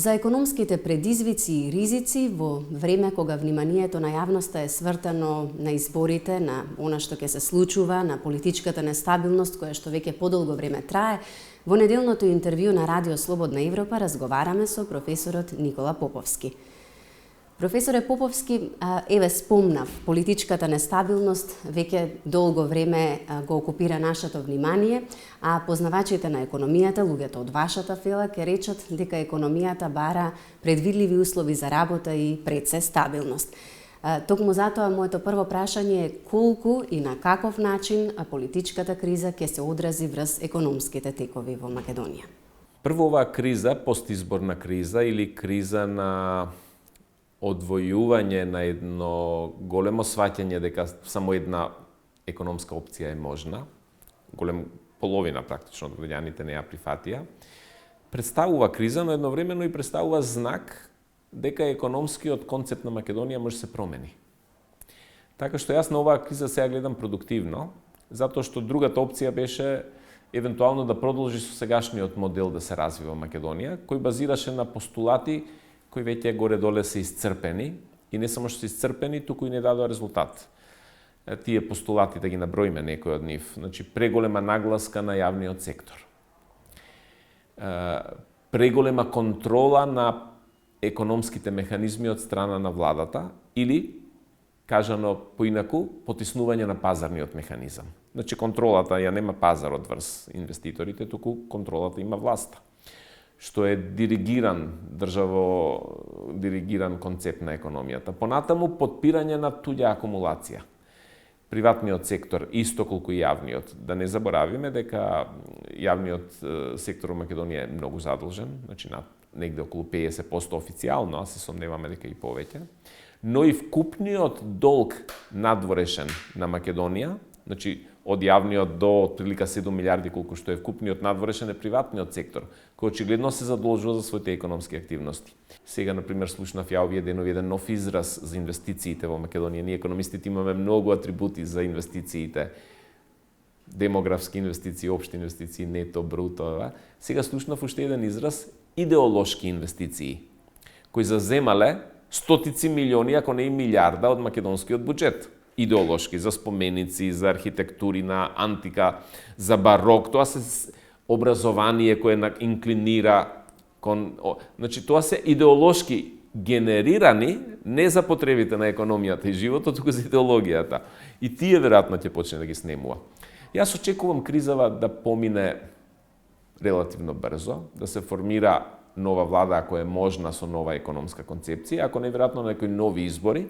За економските предизвици и ризици во време кога вниманието на јавноста е свртано на изборите, на она што ќе се случува, на политичката нестабилност која што веќе подолго време трае, во неделното интервју на Радио Слободна Европа разговараме со професорот Никола Поповски. Професоре Поповски, еве спомнав, политичката нестабилност веќе долго време го окупира нашето внимание, а познавачите на економијата, луѓето од вашата фела, ќе речат дека економијата бара предвидливи услови за работа и пред се стабилност. Токму затоа моето прво прашање е колку и на каков начин политичката криза ќе се одрази врз економските текови во Македонија. Прво, оваа криза, постизборна криза или криза на одвојување на едно големо сваќање дека само една економска опција е можна, половина практично од граѓаните не ја прифатија, представува криза, но едновремено и представува знак дека економскиот концепт на Македонија може се промени. Така што јас на оваа криза сега гледам продуктивно, затоа што другата опција беше евентуално да продолжи со сегашниот модел да се развива Македонија, кој базираше на постулати кои веќе горе-доле се исцрпени и не само што се исцрпени, туку и не дадоа резултат. Тие постулати, да ги наброиме некои од нив, значи преголема нагласка на јавниот сектор, преголема контрола на економските механизми од страна на владата или, кажано поинаку, потиснување на пазарниот механизам. Значи контролата ја нема пазарот врз инвеститорите, туку контролата има власта, што е диригиран концепт на економијата. Понатаму, подпирање на туѓа акумулација. Приватниот сектор, исто колку и јавниот. Да не заборавиме дека јавниот сектор во Македонија е многу задолжен, значи негде околу 50% официјално, а се сомневаме дека и повеќе. Но и вкупниот долг надворешен на Македонија, значи од јавниот до отприлика 7 милиарди колку што е вкупниот надворешен е приватниот сектор, кој очигледно се задолжува за своите економски активности. Сега, например, слушнав ја овие денови еден нов израз за инвестициите во Македонија. Ние економистите имаме многу атрибути за инвестициите, демографски инвестиции, општи инвестиции, нето, бруто. Сега слушнав уште еден израз идеолошки инвестиции, кои заземале стотици милиони, ако не и милиарда од македонскиот буџет. Идеолошки, за споменици, за архитектурина, антика, за барок. Тоа се образование кое инклинира кон... Значи, тоа се идеолошки генерирани не за потребите на економијата и животот, туку за идеологијата. И тие веројатно ќе почне да ги снемува. Јас очекувам кризава да помине релативно брзо, да се формира нова влада ако е можна со нова економска концепција, ако не веројатно некои нови избори.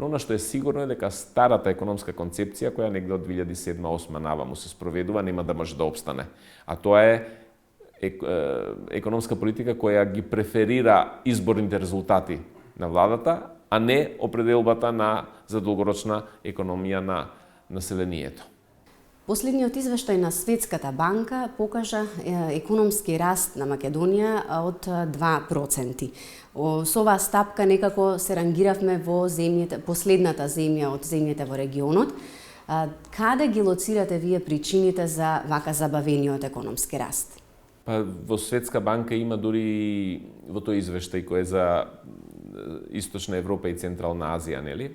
Но она што е сигурно е дека старата економска концепција, која негде од 2007-2008 наваму се спроведува, нема да може да опстане. А тоа е економска политика која ги преферира изборните резултати на владата, а не определбата за долгорочна економија на населението. Последниот извештај на Светската банка покажа економски раст на Македонија од 2%. Со оваа стапка некако се рангиравме во земјите, последната земја од земјите во регионот. Каде ги лоцирате вие причините за вака забавениот економски раст? Во Светска банка има дури во тој извештај кој е за Источна Европа и Централна Азија, нели?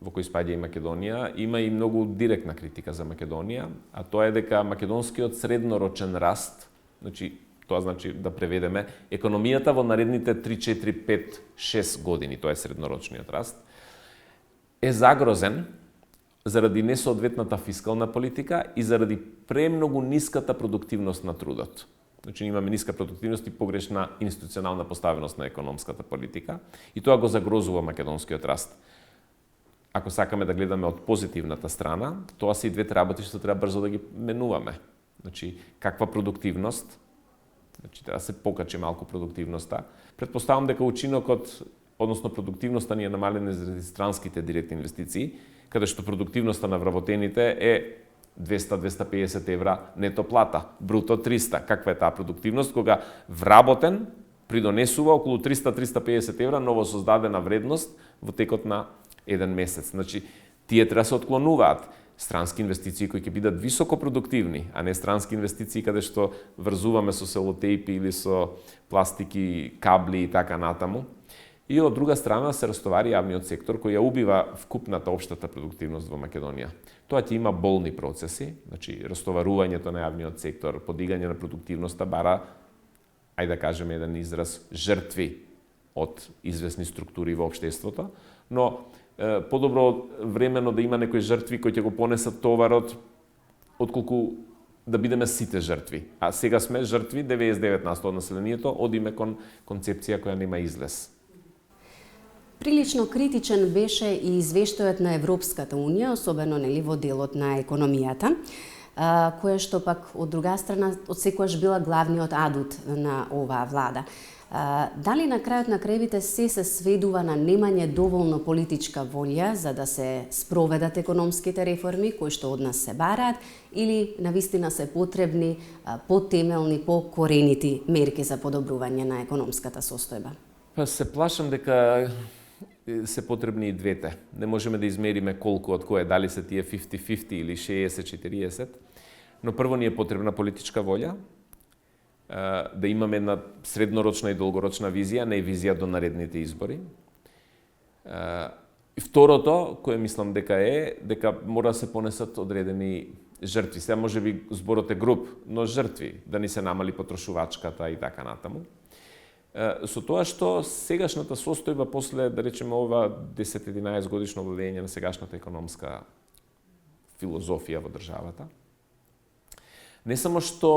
Во кој спаѓа и Македонија, има и многу директна критика за Македонија, а тоа е дека македонскиот среднорочен раст, значи тоа значи да преведеме економијата во наредните 3, 4, 5, 6 години, тоа е среднорочниот раст, е загрозен заради несоодветната фискална политика и заради премногу ниската продуктивност на трудот. Значи имаме ниска продуктивност и погрешна институционална поставеност на економската политика и тоа го загрозува македонскиот раст. Ако сакаме да гледаме од позитивната страна, тоа се и двете работи што треба брзо да ги менуваме. Значи, каква продуктивност? Значи, треба да се покачи малку продуктивноста. Претпоставам дека учинокот, односно продуктивноста ни е намалена заради странските директни инвестиции, каде што продуктивноста на вработените е 200-250 евра нето плата, бруто 300. Каква е таа продуктивност кога вработен придонесува околу 300-350 евра ново создадена вредност во текот на еден месец. Значи, тие треба се отклонуваат. странски инвестиции кои ќе бидат високо продуктивни, а не странски инвестиции каде што врзуваме со селотейпи или со пластики, кабли и така натаму. И од друга страна се растовари јавниот сектор кој ја убива вкупната општата продуктивност во Македонија. Тоа ќе има болни процеси, значи растоварувањето на јавниот сектор, подигање на продуктивноста бара, ајде да кажеме еден израз, жртви од известни структури во општеството, но подобро времено да има некои жртви кои ќе го понесат товарот, отколку да бидеме сите жртви. А сега сме жртви, 99% од населението, одиме кон концепција која нема излез. Прилично критичен беше и извештајот на Европската Унија, особено во делот на економијата, која што пак од друга страна одсекогаш била главниот адут на оваа влада. Дали на крајот на крајбите се сведува на немање доволно политичка волја за да се спроведат економските реформи кои што од нас се бараат, или навистина се потребни потемелни, покоренити мерки за подобрување на економската состојба? Па се плашам дека се потребни и двете. Не можеме да измериме колку од кое, дали се тие 50-50 или 60-40, но прво ни е потребна политичка волја, да имаме една среднорочна и долгорочна визија, не визија до наредните избори. И второто, кое мислам дека мора да се понесат одредени жртви. Сега може би зборот е груб, но жртви, да ни се намали потрошувачката и така натаму. Со тоа што сегашната состојба после, да речеме, ова 10-11 годишно владење на сегашната економска филозофија во државата, не само што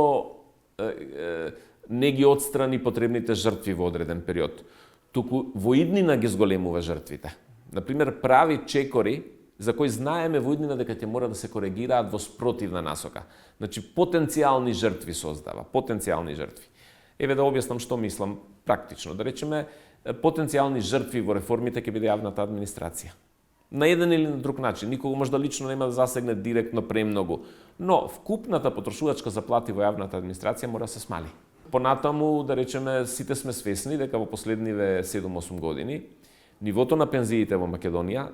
не ги отстрани потребните жртви во одреден период, туку во иднина ги зголемува жртвите. Например, прави чекори за кои знаеме во иднина дека ќе мора да се коригираат во спротивна насока. Значи, потенцијални жртви создава, потенцијални жртви. Еве да објаснам што мислам практично. Да речеме, потенцијални жртви во реформите ќе биде јавната администрација. На еден или на друг начин. Никого можда лично нема да засегне директно премногу. Но вкупната потрошувачка заплати во јавната администрација мора да се смали. Понатаму, да речеме, сите сме свесни дека во последниве 7-8 години нивото на пензиите во Македонија,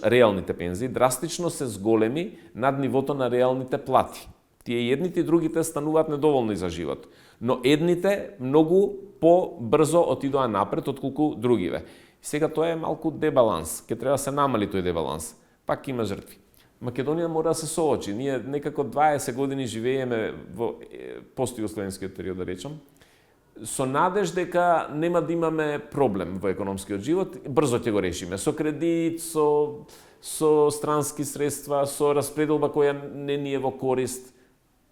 реалните пензии, драстично се зголеми над нивото на реалните плати. Тие едните и другите стануваат недоволни за живот. Но едните многу по-брзо отидоа напред отколку другиве. Сега тоа е малку дебаланс, ќе треба да се намали тој дебаланс. Пак има жртви. Македонија мора да се соочи. Ние некако 20 години живееме во постјугословенскиот период, да речам, со надеж дека нема да имаме проблем во економскиот живот, брзо ќе го решиме. Со кредит, со странски средства, со распределба која не ни е во корист,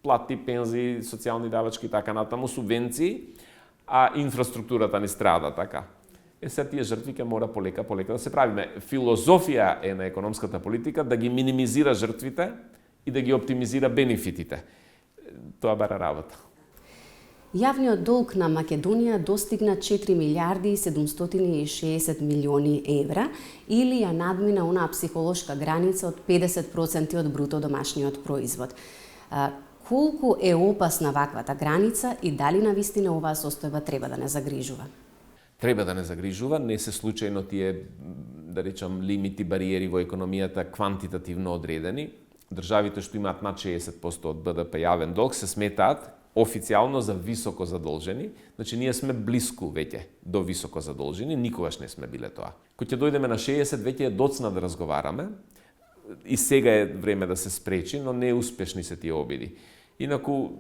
плати, пензии, социјални давачки и така натаму, субвенции, а инфраструктурата ни страда, така. Се тие жртви ќе мора полека да се правиме. Филозофија е на економската политика да ги минимизира жртвите и да ги оптимизира бенефитите. Тоа бара работа. Јавниот долг на Македонија достигна 4 милиарди и 760 милиони евра или ја надмина онаа психолошка граница од 50% од бруто домашниот производ. Колку е опасна ваквата граница и дали навистина оваа состојба треба да не загрижува? Треба да не загрижува, не се случајно тие, да речам, лимити, бариери во економијата квантитативно одредени. Државите што имаат над 60% од БДП јавен долг се сметаат официјално за високо задолжени. Значи, ние сме блиску веќе до високо задолжени, никогаш не сме биле тоа. Кога ќе дојдеме на 60, веќе е доцна да разговараме. И сега е време да се спречи, но не успешни се тие обиди. Инаку,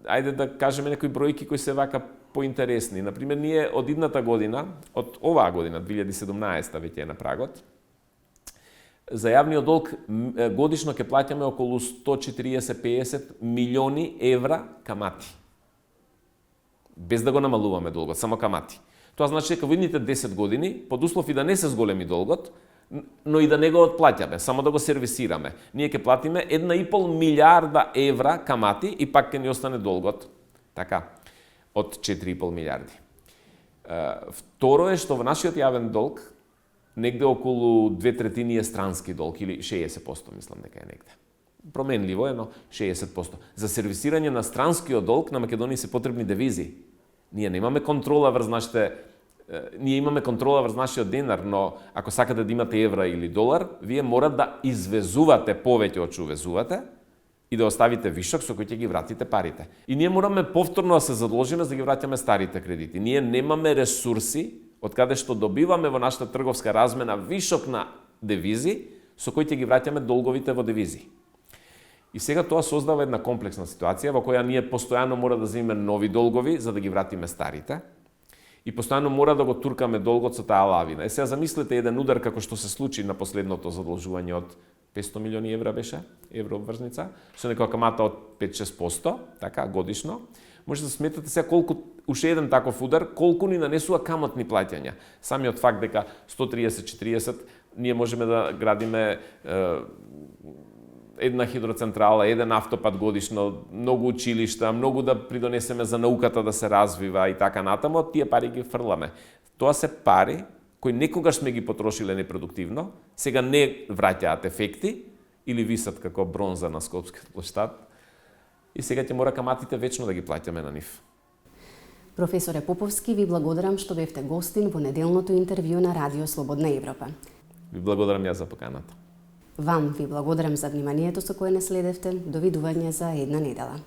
ајде да кажеме некои бројки кои се вака поинтересни. Например, ние од идната година, од оваа година, 2017 веќе е на прагот, за јавниот долг годишно ќе плаќаме околу 140-50 милиони евра камати. Без да го намалуваме долгот, само камати. Тоа значи дека во идните 10 години, под услов и да не се зголеми долгот, но и да не го отплаќаме, само да го сервисираме. Ние ќе платиме 1,5 милиарда евра камати и пак ќе ни остане долгот. Така, од 4,5 милиарди. Второ е што во нашиот јавен долг негде околу 2/3 е странски долг, или 60%, мислам дека е негде. Променливо е, но 60%. За сервисирање на странскиот долг на Македонија се потребни девизи. Ние немаме контрола врз нашите ние имаме контрола врз нашиот денар, но ако сакате да имате евра или долар, вие мора да извезувате повеќе од што увезувате и да оставите вишок со кој ќе ги вратите парите. И ние мораме повторно да се задолжиме за да ги враќаме старите кредити. Ние немаме ресурси од каде што добиваме во нашата трговска размена вишок на девизи со кој ќе ги враќаме долговите во девизи. И сега тоа создава една комплексна ситуација во која ние постојано мора да земеме нови долгови за да ги вратиме старите. И постојано мора да го туркаме долгот со таа лавина. Сега замислете еден удар како што се случи на последното задолжување од 500 милиони евра беше, еврообврзница, со некоја камата од 5-6%, така, годишно. Може да сметате сега колку, уште еден таков удар, колку ни нанесува каматни плаќања. Самиот факт дека 130-40, ние можеме да градиме една хидроцентрала, еден автопат годишно, многу училишта, многу да придонесеме за науката да се развива и така натаму, тие пари ги фрламе. Тоа се пари кои некогаш сме ги потрошиле непродуктивно, сега не враќаат ефекти или висат како бронза на Скопскиот плоштад и сега ќе мора каматите вечно да ги плаќаме на нив. Професоре Поповски, ви благодарам што бевте гостин во неделното интервју на Радио Слободна Европа. Ви благодарам ја за поканата. Вам ви благодарам за вниманието со кое не следевте. Довидување за една недела.